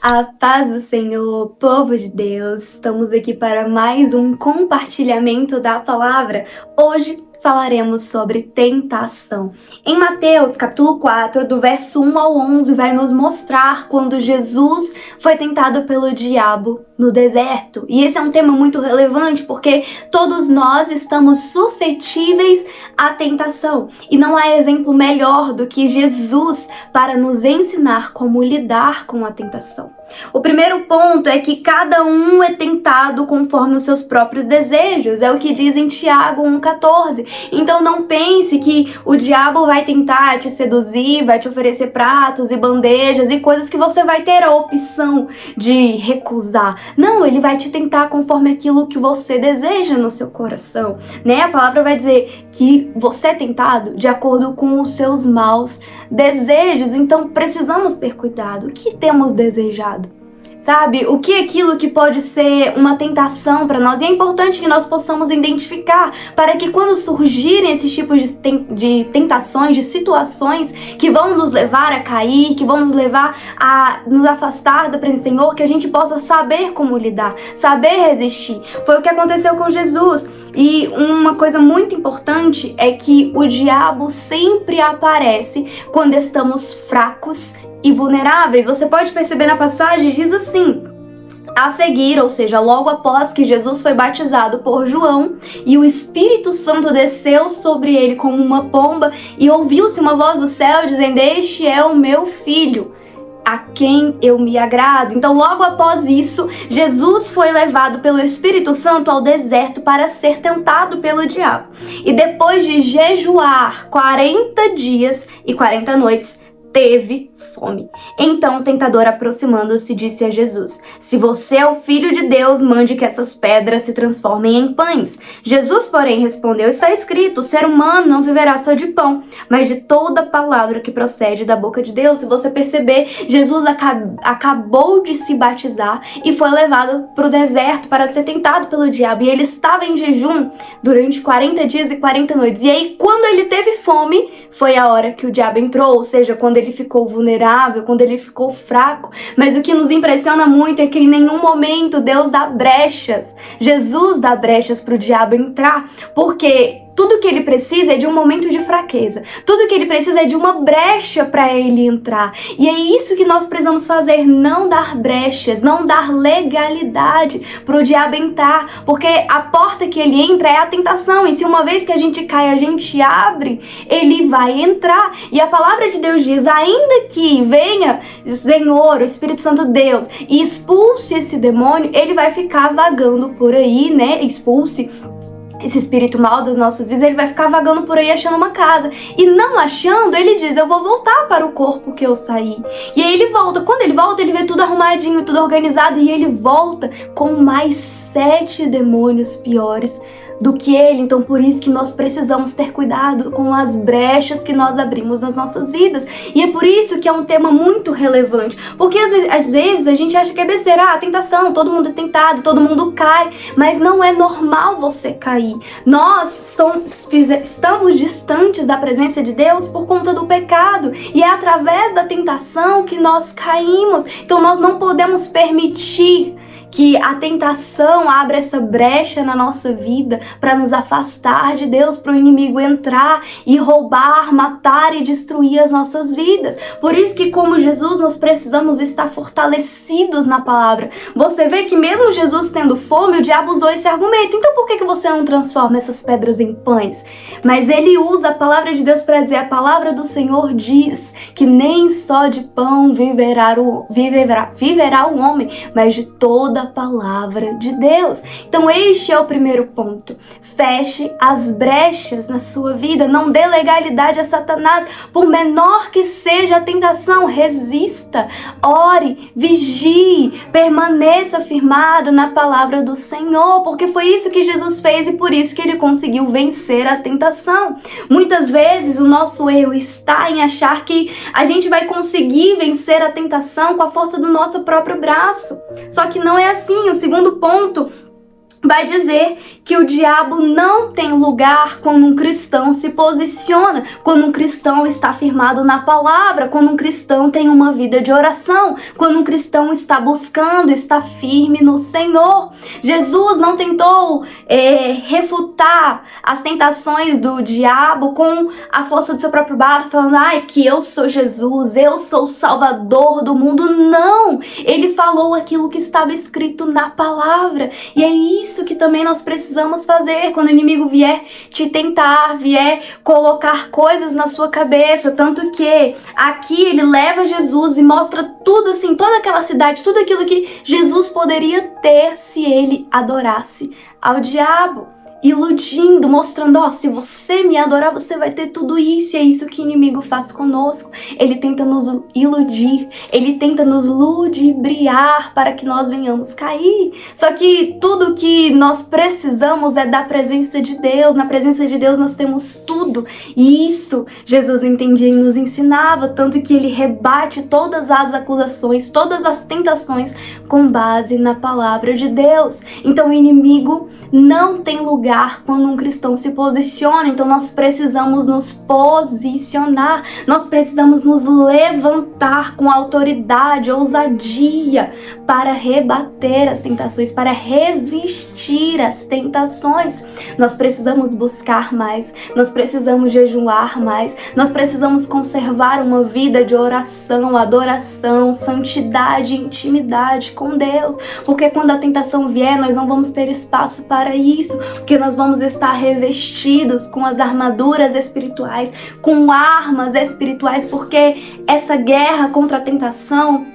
A paz do Senhor, povo de Deus, estamos aqui para mais um compartilhamento da palavra. Hoje falaremos sobre tentação. Em Mateus, capítulo 4, do verso 1 ao 11, vai nos mostrar quando Jesus foi tentado pelo diabo no deserto. E esse é um tema muito relevante porque todos nós estamos suscetíveis à tentação. E não há exemplo melhor do que Jesus para nos ensinar como lidar com a tentação. O primeiro ponto é que cada um é tentado conforme os seus próprios desejos, é o que diz em Tiago 1,14. Então não pense que o diabo vai tentar te seduzir, vai te oferecer pratos e bandejas e coisas que você vai ter a opção de recusar. Não, ele vai te tentar conforme aquilo que você deseja no seu coração, né? A palavra vai dizer que você é tentado de acordo com os seus maus desejos, então precisamos ter cuidado. O que temos desejado? Sabe, o que é aquilo que pode ser uma tentação para nós? E é importante que nós possamos identificar para que quando surgirem esses tipos de tentações, de situações que vão nos levar a cair, que vão nos levar a nos afastar da presença do Senhor, que a gente possa saber como lidar, saber resistir. Foi o que aconteceu com Jesus. E uma coisa muito importante é que o diabo sempre aparece quando estamos fracos e vulneráveis. Você pode perceber na passagem, diz assim: a seguir, ou seja, logo após que Jesus foi batizado por João e o Espírito Santo desceu sobre ele como uma pomba e ouviu-se uma voz do céu dizendo: este é o meu filho, a quem eu me agrado. Então, logo após isso, Jesus foi levado pelo Espírito Santo ao deserto para ser tentado pelo diabo. E depois de jejuar 40 dias e 40 noites, teve fome. Então o tentador, aproximando-se, disse a Jesus: se você é o Filho de Deus, mande que essas pedras se transformem em pães. Jesus, porém, respondeu: está escrito, o ser humano não viverá só de pão, mas de toda palavra que procede da boca de Deus. Se você perceber, Jesus acabou de se batizar e foi levado para o deserto para ser tentado pelo diabo. E ele estava em jejum durante 40 dias e 40 noites. E aí, quando ele teve fome, foi a hora que o diabo entrou, ou seja, quando ele ficou vulnerável, quando ele ficou fraco. Mas o que nos impressiona muito é que em nenhum momento Deus dá brechas, Jesus dá brechas para o diabo entrar, porque tudo que ele precisa é de um momento de fraqueza. Tudo que ele precisa é de uma brecha para ele entrar. E é isso que nós precisamos fazer, não dar brechas, não dar legalidade para o diabo entrar, porque a porta que ele entra é a tentação. E se uma vez que a gente cai, a gente abre, ele vai entrar. E a palavra de Deus diz: ainda que venha o Senhor, o Espírito Santo Deus, e expulse esse demônio, ele vai ficar vagando por aí, né? Expulse esse espírito mal das nossas vidas, ele vai ficar vagando por aí achando uma casa. E não achando, ele diz: eu vou voltar para o corpo que eu saí. E aí ele volta. Quando ele volta, ele vê tudo arrumadinho, tudo organizado, e ele volta com mais 7 demônios piores do que ele. Então por isso que nós precisamos ter cuidado com as brechas que nós abrimos nas nossas vidas. E é por isso que é um tema muito relevante, porque às vezes a gente acha que é besteira, a tentação, todo mundo é tentado, todo mundo cai, mas não é normal você cair. Nós estamos distantes da presença de Deus por conta do pecado, e é através da tentação que nós caímos. Então nós não podemos permitir que a tentação abra essa brecha na nossa vida para nos afastar de Deus, para o inimigo entrar e roubar, matar e destruir as nossas vidas. Por isso que, como Jesus, nós precisamos estar fortalecidos na palavra. Você vê que mesmo Jesus tendo fome, o diabo usou esse argumento. Então por que você não transforma essas pedras em pães? Mas ele usa a palavra de Deus para dizer: a palavra do Senhor diz que nem só de pão viverá o homem, mas de toda a palavra de Deus. Então este é o primeiro ponto. Feche as brechas na sua vida, não dê legalidade a Satanás, por menor que seja a tentação. Resista, ore, vigie, permaneça firmado na palavra do Senhor, porque foi isso que Jesus fez e por isso que ele conseguiu vencer a tentação. Muitas vezes o nosso erro está em achar que a gente vai conseguir vencer a tentação com a força do nosso próprio braço. Só que não é assim. O segundo ponto vai dizer que o diabo não tem lugar quando um cristão se posiciona, quando um cristão está firmado na palavra, quando um cristão tem uma vida de oração, quando um cristão está buscando, está firme no Senhor. Jesus não tentou refutar as tentações do diabo com a força do seu próprio braço, falando, que eu sou Jesus, eu sou o Salvador do mundo. Não! Ele falou aquilo que estava escrito na palavra, e é isso que também nós precisamos fazer quando o inimigo vier te tentar, vier colocar coisas na sua cabeça. Tanto que aqui ele leva Jesus e mostra tudo assim, toda aquela cidade, tudo aquilo que Jesus poderia ter se ele adorasse ao diabo. Iludindo, mostrando, se você me adorar, você vai ter tudo isso. E é isso que o inimigo faz conosco. Ele tenta nos iludir, ele tenta nos ludibriar para que nós venhamos cair. Só que tudo que nós precisamos é da presença de Deus. Na presença de Deus nós temos tudo. E isso Jesus entendia e nos ensinava, tanto que ele rebate todas as acusações, todas as tentações com base na palavra de Deus. Então o inimigo não tem lugar quando um cristão se posiciona. Então nós precisamos nos posicionar, nós precisamos nos levantar com autoridade, ousadia para rebater as tentações, para resistir às tentações. Nós precisamos buscar mais, nós precisamos jejuar mais, nós precisamos conservar uma vida de oração, adoração, santidade, intimidade com Deus, porque quando a tentação vier, nós não vamos ter espaço para isso, porque nós vamos estar revestidos com as armaduras espirituais, com armas espirituais, porque essa guerra contra a tentação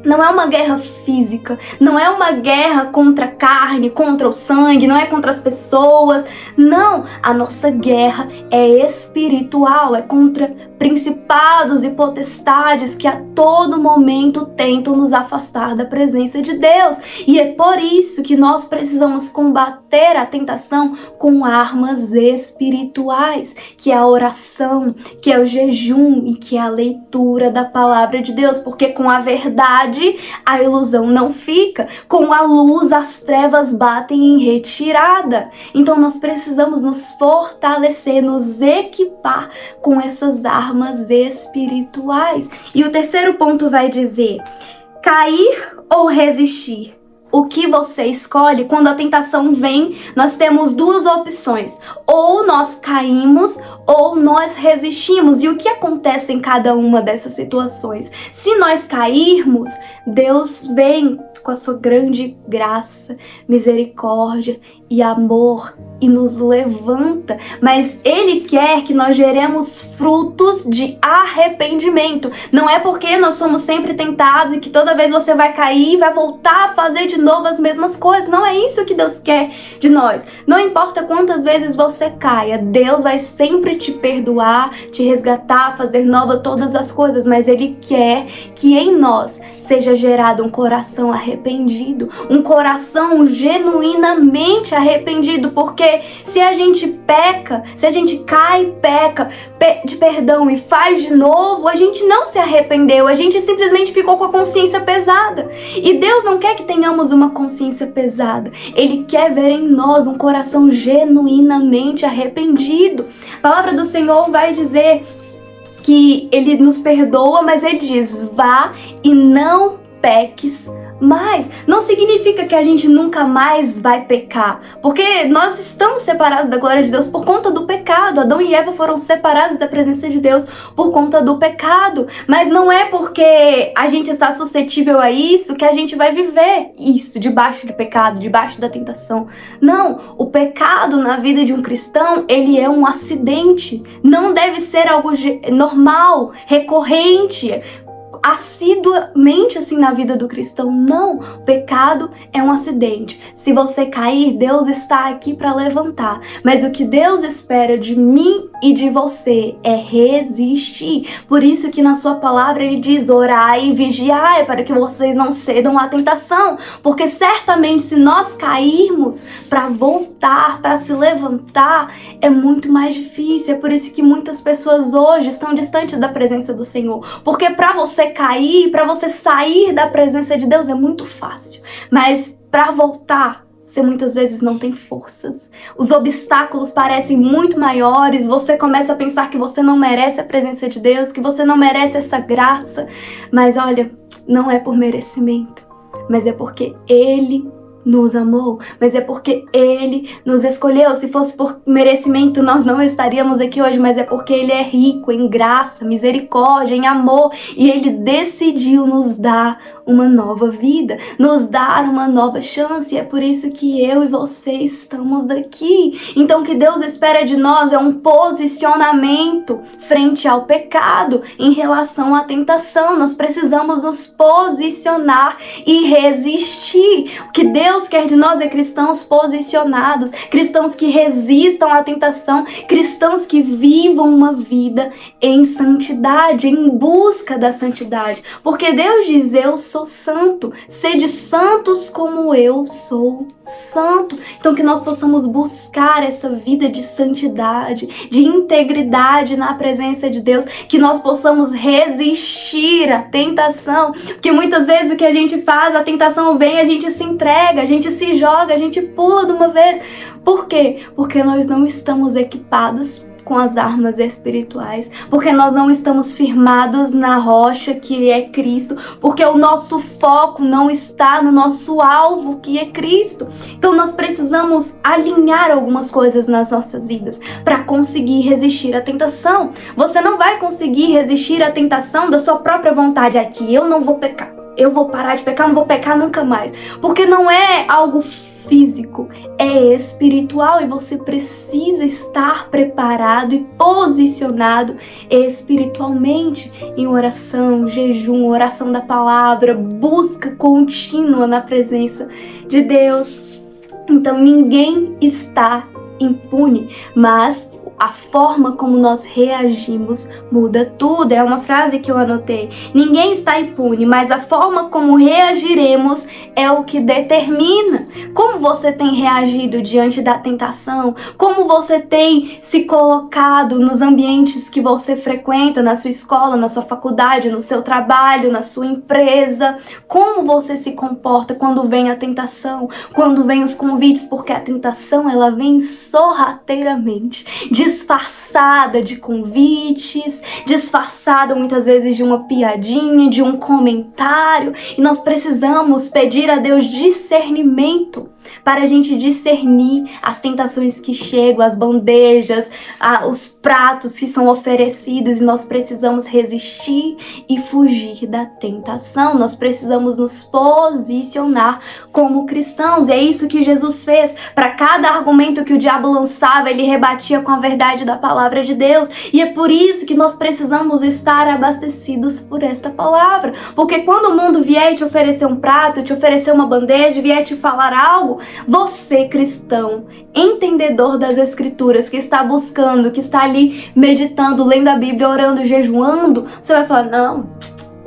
não é uma guerra física, não é uma guerra contra a carne, contra o sangue, não é contra as pessoas. Não, a nossa guerra é espiritual, é contra principados e potestades que a todo momento tentam nos afastar da presença de Deus. E é por isso que nós precisamos combater a tentação com armas espirituais, que é a oração, que é o jejum e que é a leitura da palavra de Deus, porque com a verdade a ilusão não fica, com a luz as trevas batem em retirada. Então nós precisamos nos fortalecer, nos equipar com essas armas espirituais. E o terceiro ponto vai dizer: cair ou resistir? O que você escolhe? Quando a tentação vem, nós temos duas opções: ou nós caímos ou nós resistimos. E o que acontece em cada uma dessas situações? Se nós cairmos, Deus vem com a sua grande graça, misericórdia e amor e nos levanta, mas Ele quer que nós geremos frutos de arrependimento. Não é porque nós somos sempre tentados e que toda vez você vai cair e vai voltar a fazer de novo as mesmas coisas. Não é isso que Deus quer de nós. Não importa quantas vezes você caia, Deus vai sempre te perdoar, te resgatar, fazer nova todas as coisas, mas Ele quer que em nós seja gerado um coração arrependido, um coração genuinamente arrependido, porque se a gente peca, se a gente cai e peca, pede perdão e faz de novo, a gente não se arrependeu, a gente simplesmente ficou com a consciência pesada. E Deus não quer que tenhamos uma consciência pesada, Ele quer ver em nós um coração genuinamente arrependido. A palavra do Senhor vai dizer que Ele nos perdoa, mas Ele diz: vá e não peques mais. Não significa que a gente nunca mais vai pecar, porque nós estamos separados da glória de Deus por conta do pecado. Adão e Eva foram separados da presença de Deus por conta do pecado, mas não é porque a gente está suscetível a isso que a gente vai viver isso debaixo de pecado, debaixo da tentação. Não, o pecado na vida de um cristão, ele é um acidente, não deve ser algo normal, recorrente, assiduamente assim na vida do cristão. Não, o pecado é um acidente. Se você cair, Deus está aqui para levantar, mas o que Deus espera de mim e de você é resistir. Por isso que na sua palavra Ele diz: orai e vigiai para que vocês não cedam à tentação, porque certamente se nós cairmos, para voltar, para se levantar, é muito mais difícil. É por isso que muitas pessoas hoje estão distantes da presença do Senhor, porque para você cair, para você sair da presença de Deus é muito fácil, mas para voltar você muitas vezes não tem forças. Os obstáculos parecem muito maiores. Você começa a pensar que você não merece a presença de Deus, que você não merece essa graça. Mas olha, não é por merecimento, mas é porque Ele nos amou, mas é porque Ele nos escolheu. Se fosse por merecimento, nós não estaríamos aqui hoje, mas é porque Ele é rico em graça, misericórdia, em amor, e Ele decidiu nos dar uma nova vida, nos dar uma nova chance. E é por isso que eu e você estamos aqui. Então o que Deus espera de nós é um posicionamento frente ao pecado, em relação à tentação. Nós precisamos nos posicionar e resistir. O que Deus quer de nós é cristãos posicionados, cristãos que resistam à tentação, cristãos que vivam uma vida em santidade, em busca da santidade. Porque Deus diz: eu sou santo, sede santos como eu sou santo. Então que nós possamos buscar essa vida de santidade, de integridade na presença de Deus, que nós possamos resistir à tentação, porque muitas vezes o que a gente faz, a tentação vem, a gente se entrega, a gente se joga, a gente pula de uma vez. Por quê? Porque nós não estamos equipados com as armas espirituais, porque nós não estamos firmados na rocha que é Cristo, porque o nosso foco não está no nosso alvo que é Cristo. Então nós precisamos alinhar algumas coisas nas nossas vidas para conseguir resistir à tentação. Você não vai conseguir resistir à tentação da sua própria vontade. Aqui eu não vou pecar, eu vou parar de pecar, não vou pecar nunca mais, porque não é algo físico, é espiritual, e você precisa estar preparado e posicionado espiritualmente em oração, jejum, oração da palavra, busca contínua na presença de Deus. Então ninguém está impune, mas a forma como nós reagimos muda tudo. É uma frase que eu anotei. Ninguém está impune, mas a forma como reagiremos é o que determina. Como você tem reagido diante da tentação? Como você tem se colocado nos ambientes que você frequenta, na sua escola, na sua faculdade, no seu trabalho, na sua empresa? Como você se comporta quando vem a tentação, quando vem os convites? Porque a tentação, ela vem sorrateiramente, disfarçada de convites, disfarçada muitas vezes de uma piadinha, de um comentário, e nós precisamos pedir a Deus discernimento para a gente discernir as tentações que chegam, as bandejas, os pratos que são oferecidos, e nós precisamos resistir e fugir da tentação. Nós precisamos nos posicionar como cristãos. É isso que Jesus fez. Para cada argumento que o diabo lançava, ele rebatia com a verdade da palavra de Deus. E é por isso que nós precisamos estar abastecidos por esta palavra. Porque quando o mundo vier te oferecer um prato, te oferecer uma bandeja, vier te falar algo, você, cristão, entendedor das escrituras, que está buscando, que está ali meditando, lendo a Bíblia, orando, jejuando, você vai falar: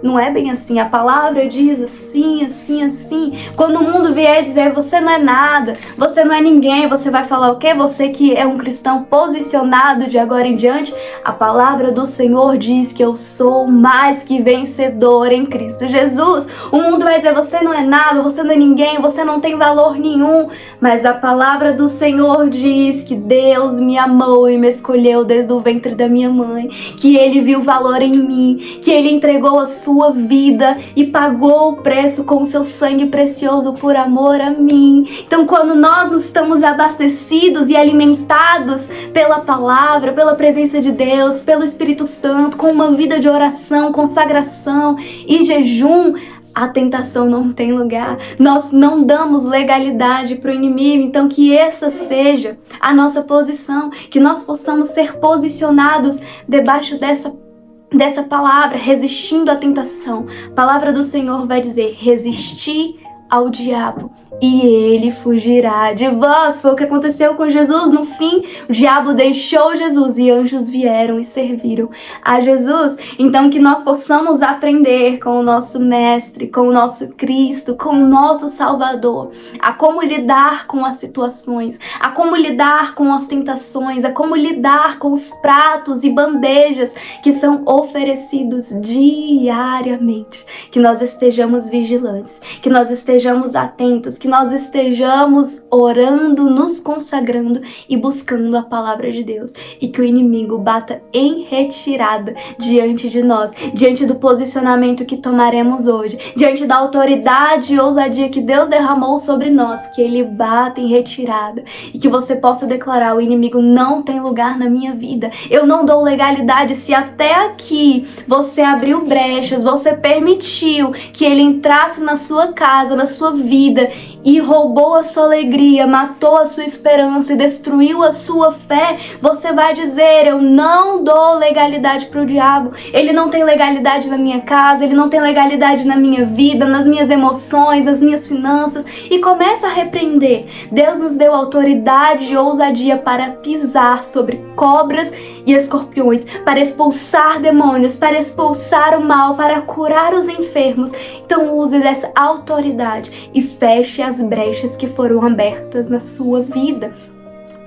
não é bem assim, a palavra diz assim, assim, assim. Quando o mundo vier dizer: você não é nada, você não é ninguém, você vai falar o quê? Você que é um cristão posicionado de agora em diante, a palavra do Senhor diz que eu sou mais que vencedor em Cristo Jesus. O mundo vai dizer: você não é nada, você não é ninguém, você não tem valor nenhum. Mas a palavra do Senhor diz que Deus me amou e me escolheu desde o ventre da minha mãe, que Ele viu valor em mim, que Ele entregou a sua vida e pagou o preço com o seu sangue precioso por amor a mim. Então, quando nós estamos abastecidos e alimentados pela palavra, pela presença de Deus, pelo Espírito Santo, com uma vida de oração, consagração e jejum, a tentação não tem lugar. Nós não damos legalidade para o inimigo. Então que essa seja a nossa posição, que nós possamos ser posicionados debaixo dessa palavra, resistindo à tentação. A palavra do Senhor vai dizer: resistir ao diabo e ele fugirá de vós. Foi o que aconteceu com Jesus. No fim, o diabo deixou Jesus e anjos vieram e serviram a Jesus. Então que nós possamos aprender com o nosso mestre, com o nosso Cristo, com o nosso Salvador, a como lidar com as situações, a como lidar com as tentações, a como lidar com os pratos e bandejas que são oferecidos diariamente. Que nós estejamos vigilantes, que nós estejamos atentos, que que nós estejamos orando, nos consagrando e buscando a palavra de Deus, e que o inimigo bata em retirada diante de nós, diante do posicionamento que tomaremos hoje, diante da autoridade e ousadia que Deus derramou sobre nós, que ele bata em retirada e que você possa declarar: o inimigo não tem lugar na minha vida, eu não dou legalidade. Se até aqui você abriu brechas, você permitiu que ele entrasse na sua casa, na sua vida e roubou a sua alegria, matou a sua esperança e destruiu a sua fé, você vai dizer: eu não dou legalidade para o diabo, ele não tem legalidade na minha casa, ele não tem legalidade na minha vida, nas minhas emoções, nas minhas finanças, e começa a repreender. Deus nos deu autoridade e ousadia para pisar sobre cobras e escorpiões, para expulsar demônios, para expulsar o mal, para curar os enfermos. Então use dessa autoridade e feche as brechas que foram abertas na sua vida.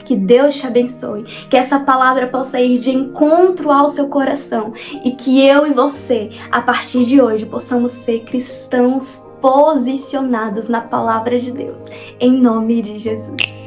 Que Deus te abençoe, que essa palavra possa ir de encontro ao seu coração e que eu e você, a partir de hoje, possamos ser cristãos posicionados na palavra de Deus, em nome de Jesus.